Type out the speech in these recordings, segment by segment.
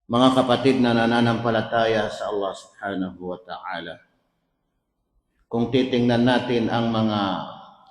Mga kapatid na nananampalataya sa Allah subhanahu wa ta'ala, kung titingnan natin ang mga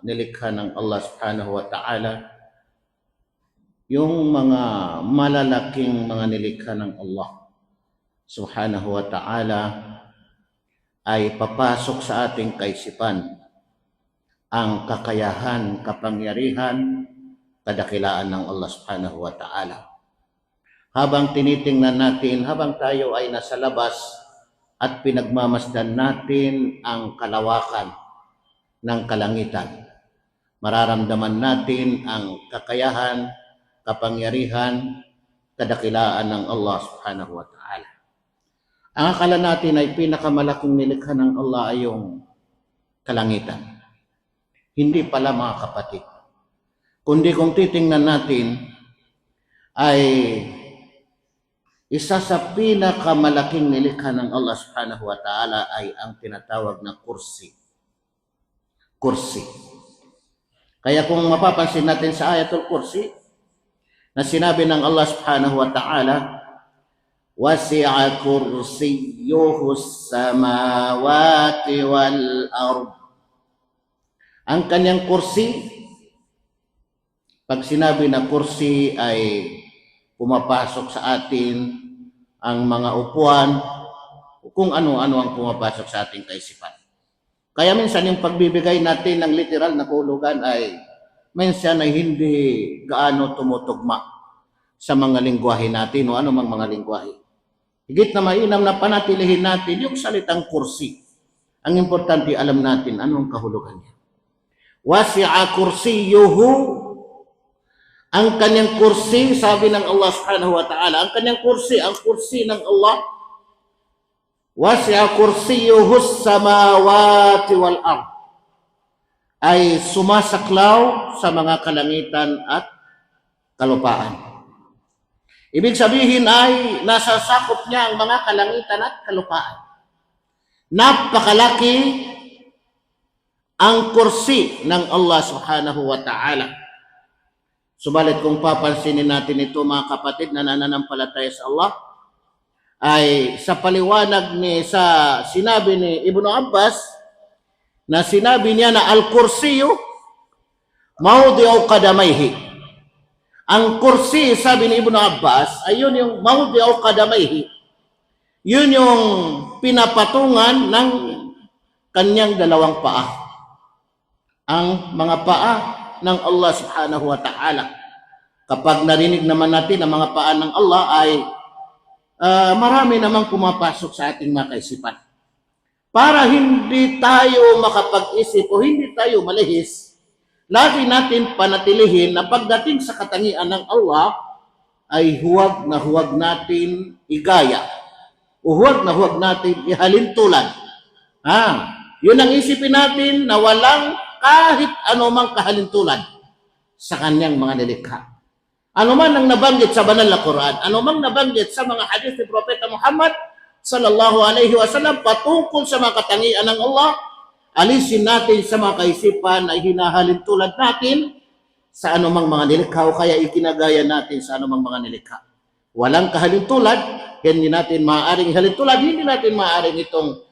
nilikha ng Allah subhanahu wa ta'ala, yung mga malalaking mga nilikha ng Allah subhanahu wa ta'ala ay papasok sa ating kaisipan ang kakayahan, kapangyarihan, kadakilaan ng Allah subhanahu wa ta'ala. Habang tinitingnan natin, habang tayo ay nasa labas at pinagmamasdan natin ang kalawakan ng kalangitan, mararamdaman natin ang kakayahan, kapangyarihan, kadakilaan ng Allah subhanahu wa ta'ala. Ang akala natin ay pinakamalaking nilikha ng Allah ay yung kalangitan. Hindi pala, mga kapatid. Kundi kung titingnan natin ay isa sa pinakamalaking nilikha ng Allah subhanahu wa ta'ala ay ang tinatawag na kursi. Kursi. Kaya kung mapapansin natin sa ayatul kursi, na sinabi ng Allah subhanahu wa ta'ala, wasi'a kursiyuhu samawati wal ard. Ang kanyang kursi, pag sinabi na kursi ay pumapasok sa atin ang mga upuan, kung ano-ano ang pumapasok sa ating kaisipan. Kaya minsan yung pagbibigay natin ng literal na kahulugan ay minsan ay hindi gaano tumutugma sa mga lingwahe natin o anumang mga lingwahe. Higit na mainam na panatilihin natin yung salitang kursi. Ang importante, alam natin anong kahulugan niya. Wasi'a kursiyuhu, ang kanyang kursi, sabi ng Allah subhanahu wa ta'ala, ang kanyang kursi, ang kursi ng Allah, wasi'a kursiyuhu samawati wal ard, ay sumasaklaw sa mga kalangitan at kalupaan. Ibig sabihin ay nasasakop niya ang mga kalangitan at kalupaan. Napakalaki ang kursi ng Allah subhanahu wa ta'ala. Subalit kung papansinin natin ito, mga kapatid na nananampalataya sa Allah, ay sa paliwanag sa sinabi ni Ibnu Abbas, na sinabi niya na al-kursiyu mawdi'u qadamayhi. Ang kursi, sabi ni Ibnu Abbas, ay yun yung mawdi'u qadamayhi. Yun yung pinapatungan ng kanyang dalawang paa. Ang mga paa ng Allah subhanahu wa ta'ala. Kapag narinig naman natin ang mga paa ng Allah ay marami namang pumapasok sa ating mga kaisipan. Para hindi tayo makapag-isip o hindi tayo malihis, lagi natin panatilihin na pagdating sa katangian ng Allah ay huwag natin igaya o huwag natin ihalintulad. Yun ang isipin natin na walang kahit anumang kahalintulad sa kanyang mga nilikha. Ano man ang nabanggit sa banal na Quran, ano man nabanggit sa mga hadith ni Propeta Muhammad sallallahu alaihi wasallam patungkol sa mga katangian ng Allah, alisin natin sa mga kaisipan ay hinahalintulad natin sa anumang mga nilikha o kaya ikinagaya natin sa anumang mga nilikha. Walang kahalintulad, hindi natin maaaring ihalintulad, hindi natin maaaring itong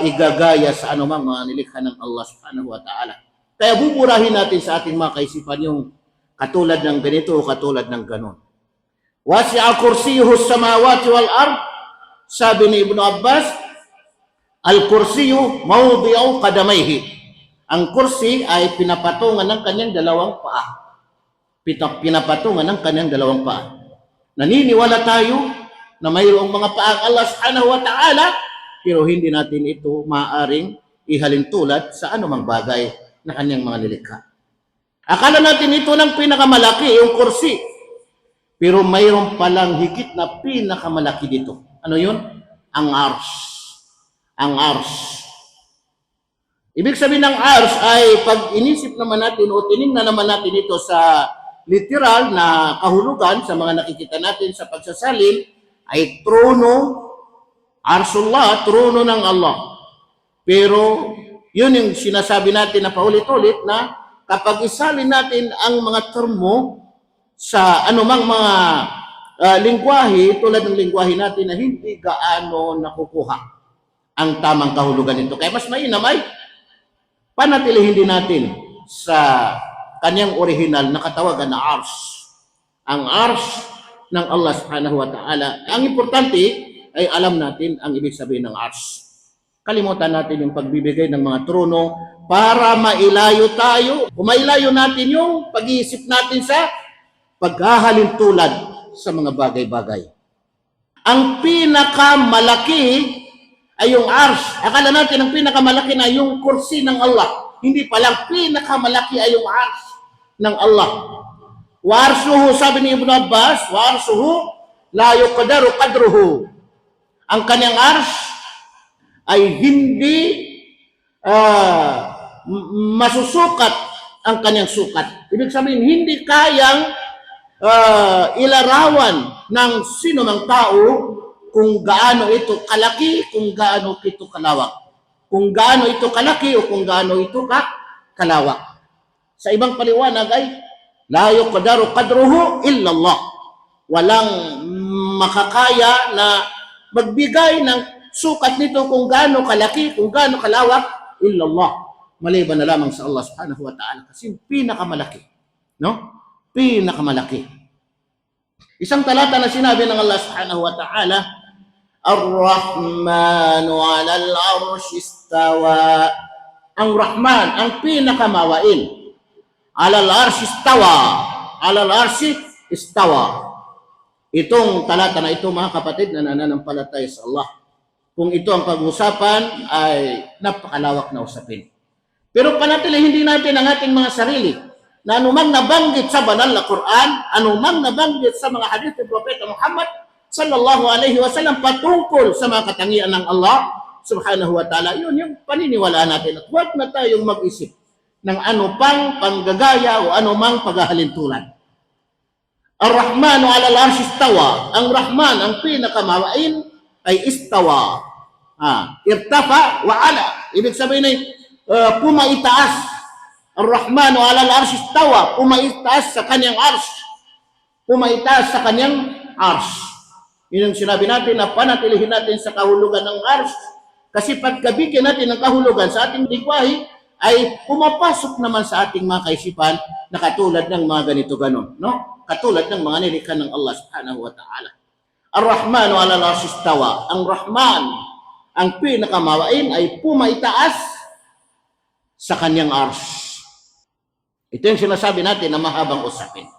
igagaya sa anumang mga nilikha ng Allah subhanahu wa ta'ala. Kaya buburahin natin sa ating mga kaisipan yung katulad ng ganito o katulad ng ganon. Wasi'a kursiyuhu samawati wal ard, sabi ni Ibnu Abbas, al-kursiyu mawdi'u qadamayhi. Ang kursi ay pinapatungan ng kanyang dalawang paa. Pinapatungan ng kanyang dalawang paa. Naniniwala tayo na mayroong mga paa ang Allah subhanahu wa ta'ala, pero hindi natin ito maaaring ihalintulad sa anumang bagay na kanyang mga nilikha. Akala natin ito ng pinakamalaki, yung kursi. Pero mayroon palang higit na pinakamalaki dito. Ano yun? Ang ars. Ang ars. Ibig sabihin ng ars ay pag inisip naman natin o tinignan naman natin ito sa literal na kahulugan sa mga nakikita natin sa pagsasalin, ay trono, arsullah, trono ng Allah. Pero yun yung sinasabi natin na paulit-ulit na kapag isalin natin ang mga termo sa anumang mga lingwahe, tulad ng lingwahe natin na hindi gaano nakukuha ang tamang kahulugan nito. Kaya mas mainam ay panatilihin din natin sa kanyang original na katawagan na arsh. Ang arsh ng Allah subhanahu wa ta'ala. Ang importante ay alam natin ang ibig sabihin ng arsh. Kalimutan natin yung pagbibigay ng mga trono para mailayo tayo. Kung mailayo natin yung pag-iisip natin sa paghahalin tulad sa mga bagay-bagay. Ang pinakamalaki ay yung arsh. Akala natin ang pinakamalaki na yung kursi ng Allah. Hindi palang pinakamalaki ay yung arsh ng Allah. Wa arshuhu, sabi ni Ibn Abbas, wa arshuhu la yuqdaru qadruhu. Ang kanyang arsh ay hindi masusukat ang kanyang sukat. Ibig sabihin, hindi kayang ilarawan ng sino mang tao kung gaano ito kalaki, kung gaano ito kalawak. Kung gaano ito kalaki o kung gaano ito kalawak. Sa ibang paliwanag ay la yuqdaru qadruhu illa Allah. Walang makakaya na magbigay ng sukat nito kung gaano kalaki, kung gaano kalawak, illa Allah. Maliban na lamang sa Allah subhanahu wa ta'ala kasi pinakamalaki. No? Pinakamalaki. Isang talata na sinabi ng Allah subhanahu wa ta'ala, Ar-Rahmanu 'alal 'arsy istawa. Ang Rahman, ang pinakamawain. 'Alal 'arsy istawa. 'Alal 'arsy istawa. Itong talata na ito, mga kapatid, na nananampalataya sa Allah. Kung ito ang pag-usapan, ay napakalawak na usapin. Pero panatilihin din natin ang ating mga sarili na anumang nabanggit sa banal na Quran, anumang nabanggit sa mga hadith ng Propeta Muhammad sallallahu alaihi wasallam patungkol sa mga katangian ng Allah subhanahu wa ta'ala, yun yung paniniwalaan natin. At huwag na tayong mag-isip ng ano pang panggagaya o anumang paghahalintulad. Ar-Rahmanu 'alal 'arsy istawa. Ang Rahman, ang pinakamawain, ay istawa. Irtafa wa 'ala. Ibig sabihin ay pumaitaas. Ar-Rahmanu 'alal 'arsy istawa. Pumaitaas sa kanyang arsh. Pumaitaas sa kanyang arsh. Yun ang sinabi natin na panatilihin natin sa kahulugan ng arsh. Kasi pagkabigyan natin ng kahulugan sa ating lingwahe, ay pumapasok naman sa ating mga kaisipan na katulad ng mga ganito ganon, no? Katulad ng mga nilikha ng Allah subhanahu wa ta'ala. Ar-Rahmanu 'alal 'arsy istawa. Ang Rahman, ang pinakamawain, ay pumaitaas sa kanyang arsh. Ito yung sinasabi natin na mahabang usapin.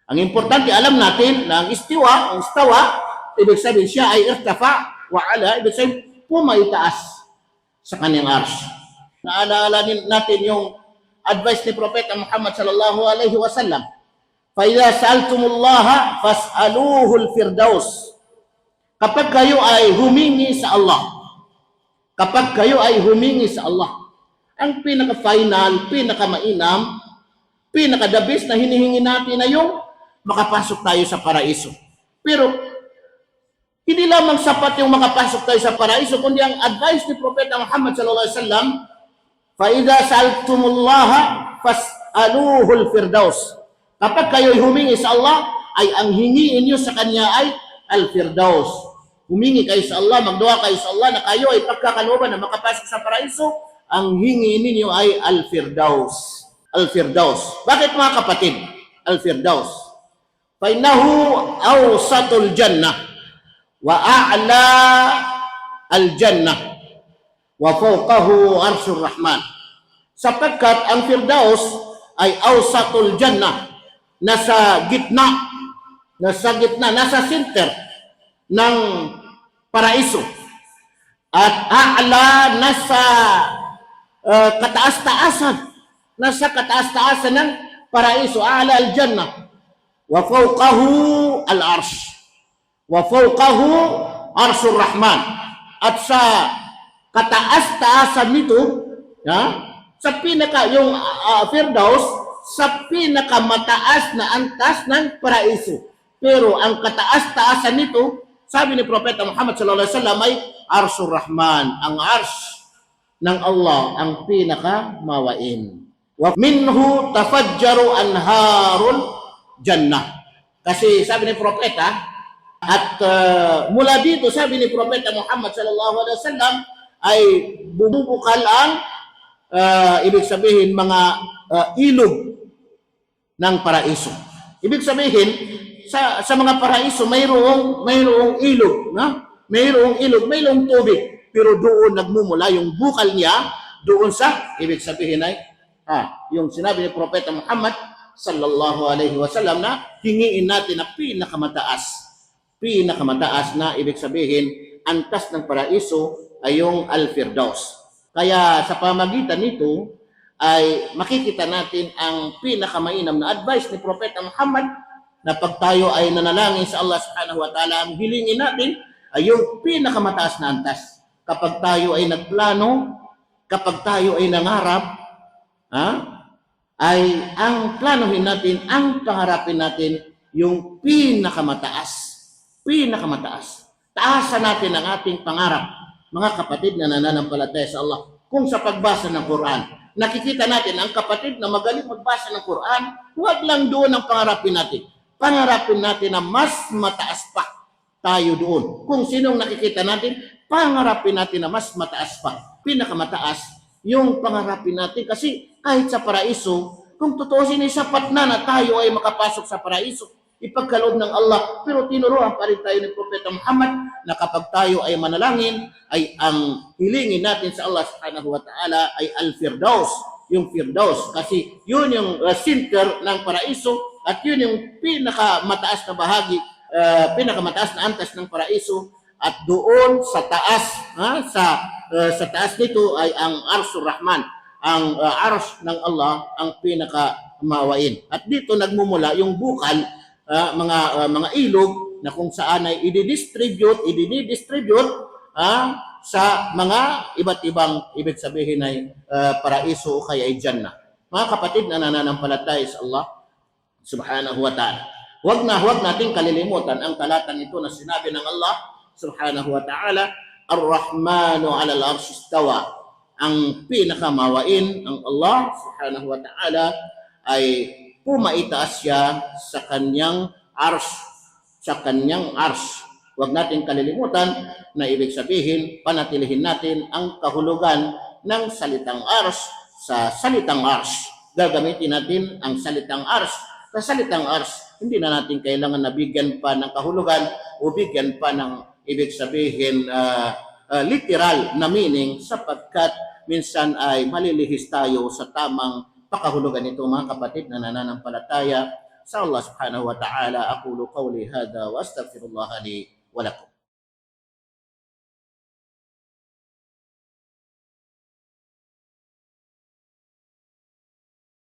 Ang importante, alam natin na ang istiwa, ang istawa, ibig sabihin siya ay irtafa wa 'ala, ibig sabihin pumaitaas sa kanyang arsh. Naalala natin yung advice ni Propeta Muhammad sallallahu alaihi wasallam. Fa idza sa'altumullaha fas'aluhu al-firdaus. Kapag kayo ay humingi sa Allah, kapag kayo ay humingi sa Allah, ang pinaka-final, pinaka-mainam, pinaka-the best na hinihingi natin na yung makapasok tayo sa paraiso. Pero hindi lamang sapat yung makapasok tayo sa paraiso, kundi ang advice ni Propeta Muhammad sallallahu alaihi wasallam, فَإِذَا سَأَلْتُمُ اللَّهَ فَاسْأَلُوهُ الْفِرْدَوْسِ. Kapag kayo'y humingi sa Allah, ay ang hingiin nyo sa Kanya ay Al-Firdaus. Humingi kayo sa Allah, magdua kayo sa Allah na kayo ay pagkakalooban na makapasok sa paraiso, ang hingiin ninyo ay Al-Firdaus. Al-Firdaus. Bakit mga kapatid? Al-Firdaus. فَإِنَّهُ أَوْسَطُ الْجَنَّةِ وَأَعْلَى الْجَنَّةِ وَفَوْقَهُ عَرْشُ الرَّحْمَنِ. Sapagkat ang Firdaus ay awsatul jannah, nasa gitna, nasa center ng paraiso. At a'la, nasa kataas-taasan ng paraiso, a'la al-jannah. Wa fawqahu al-arsh. Wa fawqahu arshur rahman. At sa kataas-taasan nito, sa yung Firdaus, sa pinakamataas na antas ng paraiso. Pero ang kataas-taasan nito, sabi ni Propeta Muhammad sallallahu alaihi wasallam, ay Arshur Rahman, ang arsh ng Allah, ang pinakamawain. Wa minhu tafajjaru anharul jannah. Kasi sabi ni propeta, at mula dito sabi ni propeta Muhammad sallallahu alaihi wasallam ay bubukal ang ibig sabihin mga ilog ng paraiso. Ibig sabihin sa mga paraiso mayroong ilog, no? Mayroong ilog, mayroong tubig, pero doon nagmumula yung bukal niya doon sa ibig sabihin ay yung sinabi ni propeta Muhammad sallallahu alaihi wasallam na hingiin natin na pinakamataas na ibig sabihin antas ng paraiso ay yung Al-Firdaus. Kaya sa pamagitan nito ay makikita natin ang pinakamainam na advice ni Propeta Muhammad na pag tayo ay nanalangin sa Allah subhanahu wa ta'ala, ang hilingin natin ay yung pinakamataas na antas. Kapag tayo ay nagplano, kapag tayo ay nangarap, ay ang planohin natin, ang pangarapin natin yung pinakamataas. Taasan natin ang ating pangarap, mga kapatid na nananampalataya sa Allah. Kung sa pagbasa ng Quran, nakikita natin ang kapatid na magaling magbasa ng Quran, huwag lang doon ang pangarapin natin. Pangarapin natin na mas mataas pa tayo doon. Kung sinong nakikita natin, pangarapin natin na mas mataas pa. Pinakamataas yung pangarapin natin. Kasi kahit sa paraiso, kung totoo sapat na tayo ay makapasok sa paraiso, ipagkaloob ng Allah. Pero tinuruan pa rin tayo ni Propeta Muhammad na kapag tayo ay manalangin, ay ang hilingin natin sa Allah subhanahu wa ta'ala ay Al-Firdaus, yung Firdaus. Kasi yun yung center ng paraiso at yun yung pinakamataas na bahagi, pinakamataas na antas ng paraiso. At doon sa taas, sa taas nito ay ang Arshur Rahman, ang arsh ng Allah, ang pinakamawain. At dito nagmumula yung bukal, mga ilog na kung saan ay i-distribute sa mga iba't ibang ibig sabihin ay paraiso o kaya ay Jannah. Mga kapatid na nananampalataya sa Allah subhanahu wa ta'ala, huwag nating kalilimutan ang talatang ito na sinabi ng Allah subhanahu wa ta'ala, Ar-Rahmanu 'ala al-'arsy istawa. Ang pinakamawain, ang Allah subhanahu wa ta'ala ay pumaitaas siya sa kanyang arsh. Huwag natin kalilimutan na ibig sabihin, panatilihin natin ang kahulugan ng salitang arsh sa salitang arsh. Gagamitin natin ang salitang arsh sa salitang arsh. Hindi na natin kailangan na bigyan pa ng kahulugan o bigyan pa ng ibig sabihin literal na meaning, sapagkat minsan ay malilihis tayo sa tamang pakahulugan nito, mga kapatid na nananampalataya sa Allah subhanahu wa ta'ala. Aqulu qawli hadha wa astaghfirullah li wa lakum.